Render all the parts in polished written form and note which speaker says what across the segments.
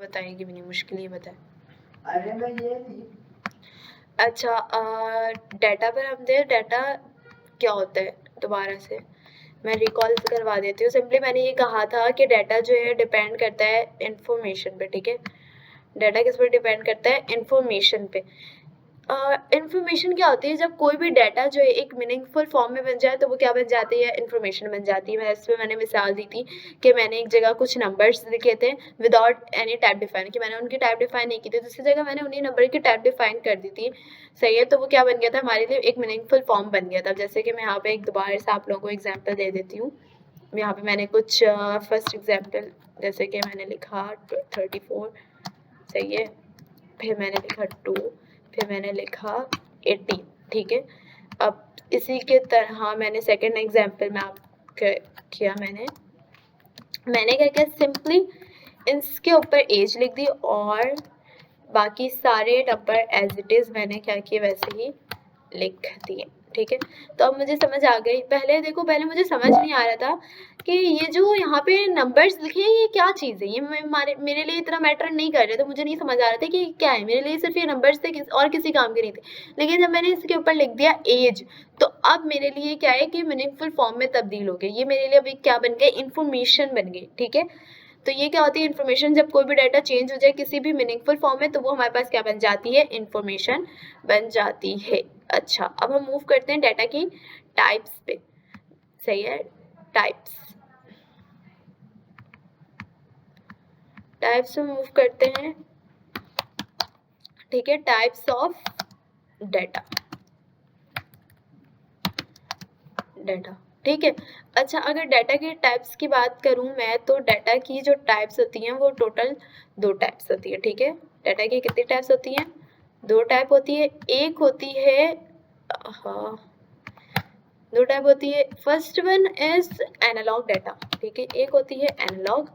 Speaker 1: बताएगी भी नहीं, मुश्किल ही बताए।
Speaker 2: अरे मैं ये थी।
Speaker 1: अच्छा, डाटा पर हम दे, डाटा क्या होता है दोबारा से मैं रिकॉल करवा देती हूँ। सिंपली मैंने ये कहा था कि डाटा जो है डिपेंड करता है इंफॉर्मेशन पे, ठीक है। डाटा किस पर डिपेंड करता है? इंफॉर्मेशन पे। इंफॉर्मेशन क्या होती है? जब कोई भी डाटा जो है एक मीनिंगफुल फॉर्म में बन जाए तो वो क्या बन जाती है? इंफॉर्मेशन बन जाती है। इसमें मैंने मिसाल दी थी कि मैंने एक जगह कुछ नंबर्स लिखे थे विदाउट एनी टाइप डिफाइन, कि मैंने उनकी टाइप डिफाइन नहीं की थी, दूसरी जगह मैंने उन्हीं नंबर की टाइप डिफाइन कर दी थी, सही है। तो वो क्या बन गया था? हमारे लिए एक मीनिंगफुल फॉर्म बन गया था। जैसे कि मैं यहाँ पे एक दोबारा से आप लोगों को एग्जाम्पल दे देती हूँ। यहाँ पे मैंने कुछ फर्स्ट एग्जाम्पल, जैसे कि मैंने लिखा 34, सही है, फिर मैंने लिखा 2, फिर मैंने लिखा 18, ठीक है। अब इसी के तरह मैंने सेकंड एग्जाम्पल में आप किया, मैंने क्या किया, सिंपली इसके ऊपर एज लिख दी और बाकी सारे नंबर एज इट इज़ मैंने क्या किया वैसे ही लिख दिए, ठीक है। तो अब मुझे समझ आ गई। पहले देखो, पहले मुझे समझ नहीं आ रहा था कि ये जो यहाँ पे नंबर्स लिखे हैं ये क्या चीज़ है, ये मेरे लिए इतना मैटर नहीं कर रहे, तो मुझे नहीं समझ आ रहा था कि क्या है। मेरे लिए सिर्फ ये नंबर्स थे और किसी काम के नहीं थे। लेकिन जब मैंने इसके ऊपर लिख दिया एज, तो अब मेरे लिए क्या है कि मीनिंगफुल फॉर्म में तब्दील हो गई। ये मेरे लिए अभी क्या बन गई? इन्फॉर्मेशन बन गई, ठीक है। तो ये क्या होती है? इन्फॉर्मेशन। जब कोई भी डाटा चेंज हो जाए किसी भी मीनिंगफुल फॉर्म में तो वो हमारे पास क्या बन जाती है? इन्फॉर्मेशन बन जाती है। अच्छा, अब हम मूव करते हैं डाटा की टाइप्स पे, सही है। टाइप्स में मूव करते हैं, ठीक है। टाइप्स ऑफ डाटा, ठीक है। अच्छा, अगर डाटा की टाइप्स की बात करूं मैं, तो डाटा की जो टाइप्स होती हैं वो टोटल 2 टाइप्स होती है, ठीक है। डाटा की कितनी टाइप्स होती हैं? 2 टाइप होती है। एक होती है, हाँ, 2 टाइप होती है। First one is analogue data, ठीक है। एक होती है एनालॉग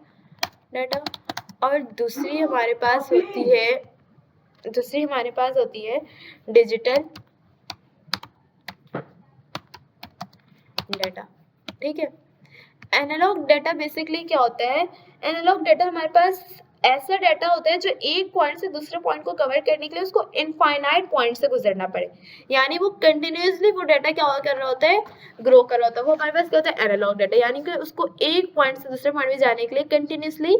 Speaker 1: डाटा और दूसरी हमारे पास होती है डिजिटल डाटा, ठीक है। एनालॉग डाटा बेसिकली क्या होता है? एनालॉग डाटा हमारे पास ऐसा डाटा होता है जो एक पॉइंट से दूसरे पॉइंट को कवर करने के लिए उसको इनफाइनाइट पॉइंट से गुजरना पड़े, यानी वो कंटिन्यूसली वो डाटा क्या कर रहा होता है? ग्रो कर रहा होता है। वो हमारे पास क्या होता है? एनालॉग डाटा, यानी कि उसको एक पॉइंट से दूसरे पॉइंट में जाने के लिए कंटिन्यूसली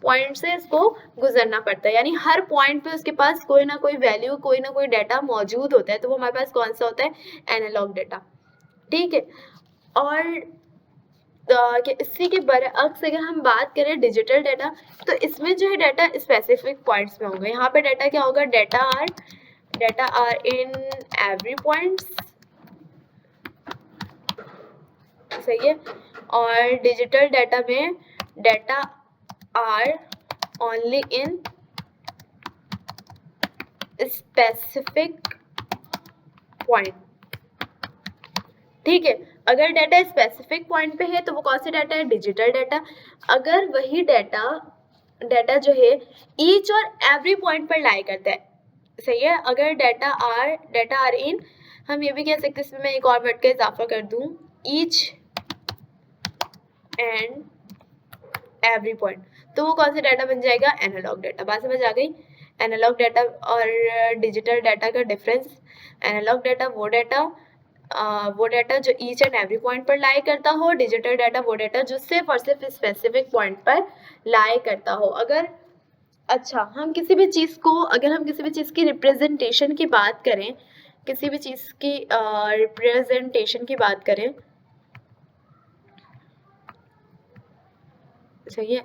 Speaker 1: पॉइंट से इसको गुजरना पड़ता है, यानी हर पॉइंट पे उसके पास कोई ना कोई वैल्यू, कोई ना कोई डाटा मौजूद होता है। तो वो हमारे पास कौन सा होता है? एनालॉग डाटा, ठीक है। और इसी के बरअक्स अगर हम बात करें डिजिटल डाटा, तो इसमें जो है डाटा स्पेसिफिक पॉइंट्स में होंगे। यहाँ पे डाटा क्या होगा? Data are in every points, सही है। और डिजिटल डाटा में data are only in specific point, ठीक है। अगर डाटा स्पेसिफिक पॉइंट पे है तो वो कौन सा डाटा है? Digital data. अगर वही डाटा जो है ईच और एवरी पॉइंट पर लाई करता है, सही है। अगर डाटा आर इन, हम ये भी कह सकते हैं, इसमें मैं एक और वर्ड का इजाफा कर दूं, ईच एंड एवरी पॉइंट, तो वो कौन सा डाटा बन जाएगा? Analogue data. बात समझ आ गई? एनालॉग डाटा और डिजिटल डाटा का डिफरेंस। एनालॉग डाटा वो डाटा जो ईच एंड एवरी पॉइंट पर लाई करता हो, डिजिटल डाटा वो डाटा जो सिर्फ और सिर्फ स्पेसिफिक पॉइंट पर लाई करता हो। अगर हम किसी भी चीज़ की रिप्रेजेंटेशन की बात करें, किसी भी चीज़ की रिप्रेजेंटेशन की बात करें, सही है।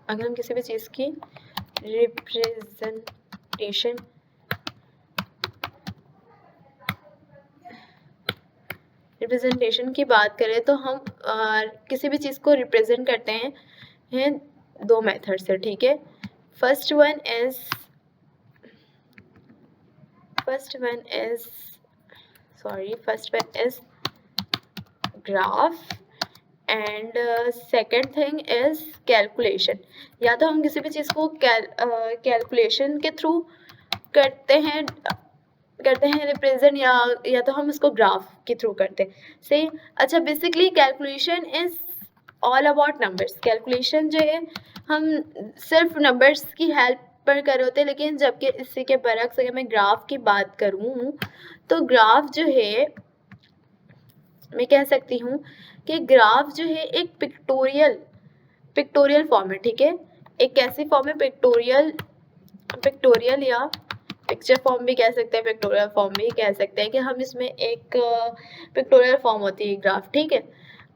Speaker 1: अगर हम किसी भी चीज़ की रिप्रेजेंटेशन की बात करें तो हम किसी भी चीज़ को रिप्रेजेंट करते हैं 2 मेथड से, ठीक है। First one is graph and second thing is calculation. या तो हम किसी भी चीज़ को कैलकुलेशन के थ्रू करते हैं रिप्रेजेंट, या तो हम इसको ग्राफ के थ्रू करते हैं, सही। अच्छा, basically calculation is all about numbers. Calculation जो है हम सिर्फ नंबर्स की हेल्प पर कर रहे होते हैं, लेकिन जबकि इसी के बरक्स अगर मैं ग्राफ की बात करूँ तो ग्राफ जो है मैं कह सकती हूँ कि ग्राफ जो है एक पिक्टोरियल फॉर्म है, ठीक है। एक कैसी फॉर्म है? पिक्टोरियल या पिक्चर फॉर्म भी कह सकते हैं, पिक्टोरियल फॉर्म भी कह सकते हैं कि हम इसमें एक पिक्टोरियल फॉर्म होती है ग्राफ, ठीक है।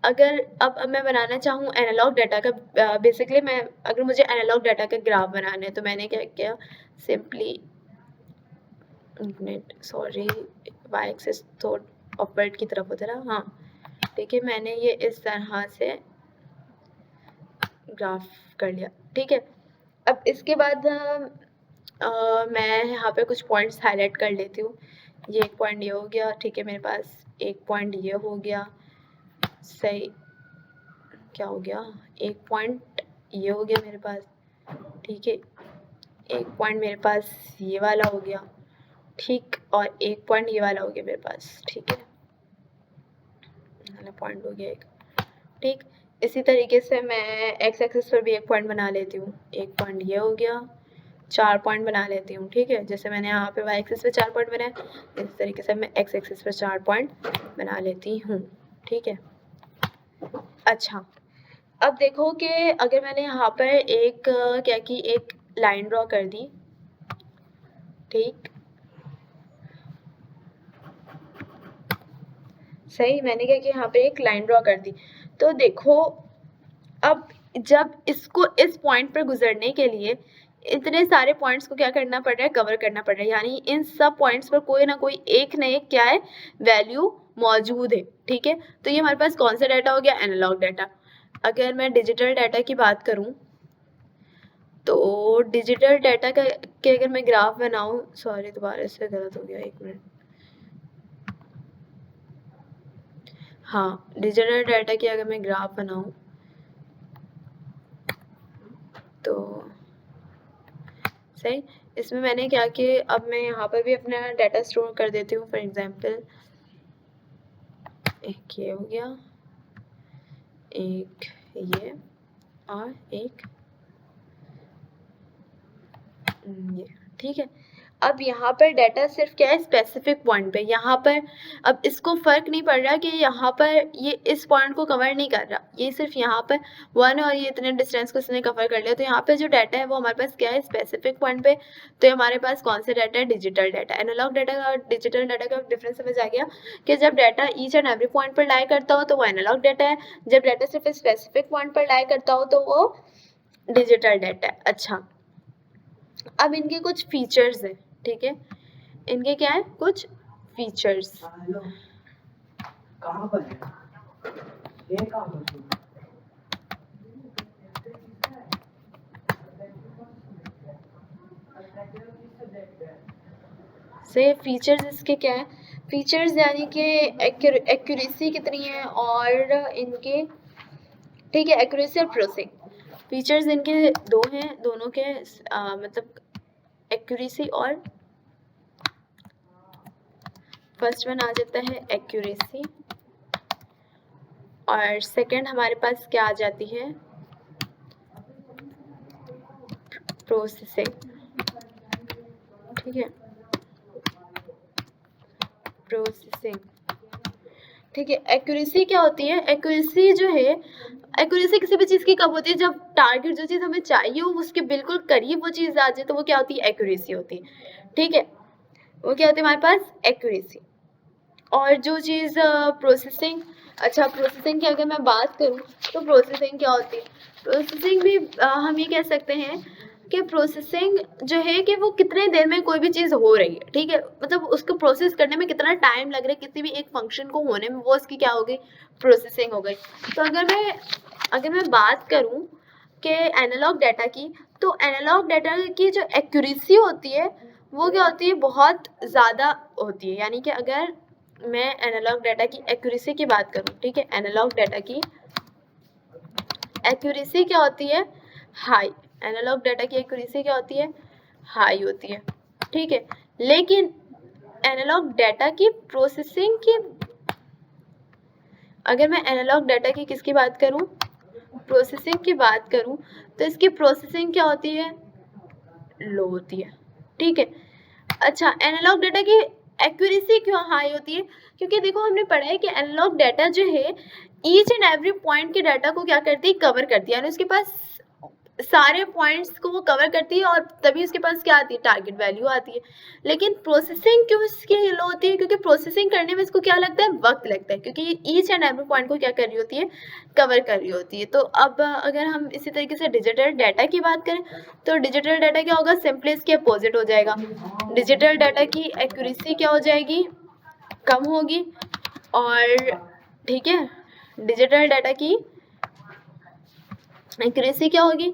Speaker 1: अगर अब मैं बनाना चाहूँ एनालॉग डाटा का, बेसिकली मैं अगर मुझे एनालॉग डाटा का ग्राफ बनाना है तो मैंने क्या किया, सिंपली सॉरी वाई एक्सिस थोड़ा अपवर्ड की तरफ होता रहा, हाँ ठीक है। मैंने ये इस तरह से ग्राफ कर लिया, ठीक है। अब इसके बाद मैं यहाँ पे कुछ पॉइंट्स हाईलाइट कर लेती हूँ। ये एक पॉइंट ये हो गया, ठीक है, मेरे पास एक पॉइंट ये हो गया, सही क्या हो गया, एक पॉइंट ये हो गया मेरे पास, ठीक है। एक पॉइंट मेरे पास ये वाला हो गया, ठीक, और एक पॉइंट ये वाला हो गया मेरे पास, ठीक है, वाला पॉइंट हो गया एक, ठीक। इसी तरीके से मैं एक्स एक्सिस पर भी एक पॉइंट बना लेती हूँ, एक पॉइंट ये हो गया, 4 पॉइंट बना लेती हूँ, ठीक है। जैसे मैंने यहाँ पे वाई एक्सिस पे 4 पॉइंट बनाए, इस तरीके से मैं एक्स एक्सिस पर 4 पॉइंट बना लेती हूँ, ठीक है। अच्छा, अब देखो कि अगर मैंने यहाँ पर एक क्या की एक लाइन ड्रॉ कर दी, ठीक, सही, मैंने क्या किया यहाँ पे एक लाइन ड्रॉ कर दी। तो देखो अब जब इसको इस पॉइंट पर गुजरने के लिए इतने सारे पॉइंट्स को क्या करना पड़ रहा है, कवर करना पड़ रहा है, यानी इन सब पॉइंट्स पर कोई ना कोई एक न एक क्या है, वैल्यू मौजूद है, ठीक है। तो ये हमारे पास कौन सा डाटा हो गया, एनालॉग डाटा। अगर मैं डिजिटल डाटा की बात करूं तो डिजिटल डाटा का के अगर मैं ग्राफ बनाऊं, सॉरी दोबारा से गलत हो गया, एक मिनट, हाँ, डिजिटल डाटा की अगर मैं ग्राफ बनाऊं तो सही, इसमें मैंने क्या कि अब मैं यहाँ पर भी अपना डाटा स्टोर कर देती हूँ। फॉर एग्जांपल एक ये हो गया, एक ये, और एक ये, ठीक है। अब यहाँ पर डाटा सिर्फ क्या है, स्पेसिफिक पॉइंट पे, यहाँ पर अब इसको फर्क नहीं पड़ रहा कि यहाँ पर ये इस पॉइंट को कवर नहीं कर रहा, ये सिर्फ यहाँ पर 1 और ये इतने डिस्टेंस को इसने कवर कर लिया। तो यहाँ पे जो डाटा है वो हमारे पास क्या है, स्पेसिफिक पॉइंट पे। तो हमारे पास कौन सा डाटा है, डिजिटल डाटा। एनालॉग डाटा और डिजिटल डाटा का डिफरेंस समझ आ गया कि जब data each and every point पर लाई करता हो तो वो एनालॉग डाटा है, जब डाटा सिर्फ स्पेसिफिक पॉइंट पर लाई करता हो तो वो डिजिटल डाटा है। अच्छा, अब इनके कुछ फीचर्स हैं, ठीक है, इनके क्या है, कुछ फीचर्स।
Speaker 2: हेलो, कहाँ पर है? ये कहाँ पर है?
Speaker 1: से फीचर्स इसके क्या है, फीचर्स यानी कि एक्यूरेसी कितनी है और इनके, ठीक है, एक्यूरेसी और प्रोसेसिंग। फीचर्स इनके दो हैं, दोनों के मतलब एक्यूरेसी और, फर्स्ट वन आ जाता है एक्यूरेसी और सेकंड हमारे पास क्या आ जाती है, प्रोसेसिंग, ठीक है, प्रोसेसिंग, ठीक है। एक्यूरेसी क्या होती है, एक्यूरेसी जो है, एक्यूरेसी किसी भी चीज़ की कब होती है, जब टारगेट जो चीज़ हमें चाहिए हो उसके बिल्कुल करीब वो चीज़ आ जाए तो वो क्या होती है, एक्यूरेसी होती है, ठीक है, वो क्या होती है हमारे पास, एक्यूरेसी। और जो चीज़ प्रोसेसिंग, अच्छा प्रोसेसिंग की अगर मैं बात करूँ तो प्रोसेसिंग क्या होती है, प्रोसेसिंग भी हम ये कह सकते हैं कि प्रोसेसिंग जो है कि वो कितने देर में कोई भी चीज़ हो रही है, ठीक है, मतलब उसको प्रोसेस करने में कितना टाइम लग रहा है, किसी भी एक फंक्शन को होने में, वो उसकी क्या हो गई, प्रोसेसिंग हो गई। तो अगर मैं बात करूँ कि एनालॉग डाटा की, तो एनालॉग डाटा की जो एक्यूरेसी होती है वो क्या होती है, बहुत ज़्यादा होती है। यानी कि अगर मैं एनालॉग डाटा की एक्यूरेसी की बात करूँ, ठीक है, एनालॉग डाटा की एक्यूरेसी क्या होती है, हाई, एनालॉग डाटा की एक्यूरेसी क्या होती है, हाई होती है, ठीक है। लेकिन एनालॉग डाटा की प्रोसेसिंग की, अगर मैं एनालॉग डाटा की किसकी बात करूं, प्रोसेसिंग की बात करूँ तो इसकी प्रोसेसिंग क्या होती है, लो होती है, ठीक है। अच्छा, एनालॉग डाटा की एक्यूरेसी क्यों हाई होती है, क्योंकि देखो हमने पढ़ा है कि एनालॉग डाटा जो है ईच एंड एवरी पॉइंट के डाटा को क्या करती है, कवर करती है, यानी उसके पास सारे पॉइंट्स को वो कवर करती है और तभी उसके पास क्या आती है, टारगेट वैल्यू आती है। लेकिन प्रोसेसिंग क्यों इसकी लो होती है, क्योंकि प्रोसेसिंग करने में इसको क्या लगता है, वक्त लगता है, क्योंकि ईच एंड एवरी पॉइंट को क्या कर रही होती है, कवर कर रही होती है। तो अब अगर हम इसी तरीके से डिजिटल डाटा की बात करें तो डिजिटल डाटा क्या होगा, सिंपली इसके अपोजिट हो जाएगा। डिजिटल डाटा की एक्यूरेसी क्या हो जाएगी, कम होगी, और ठीक है, डिजिटल डाटा की एक्यूरेसी क्या होगी,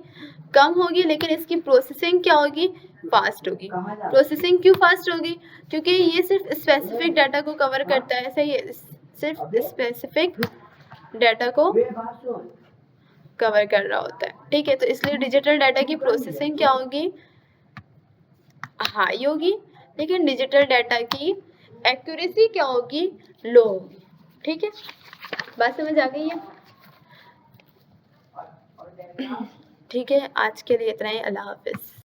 Speaker 1: कम होगी, लेकिन इसकी प्रोसेसिंग क्या होगी, फास्ट होगी। प्रोसेसिंग क्यों फास्ट होगी, क्योंकि ये सिर्फ स्पेसिफिक डाटा को कवर करता है, सही है, सिर्फ स्पेसिफिक डाटा को कवर कर रहा होता है, ठीक है। तो इसलिए डिजिटल डाटा की प्रोसेसिंग क्या होगी, हाई होगी, लेकिन डिजिटल डाटा की एक्यूरेसी क्या होगी, लो होगी, ठीक है। बात समझ आ गई है, ठीक है। आज के लिए इतना ही, अल्लाह हाफिज।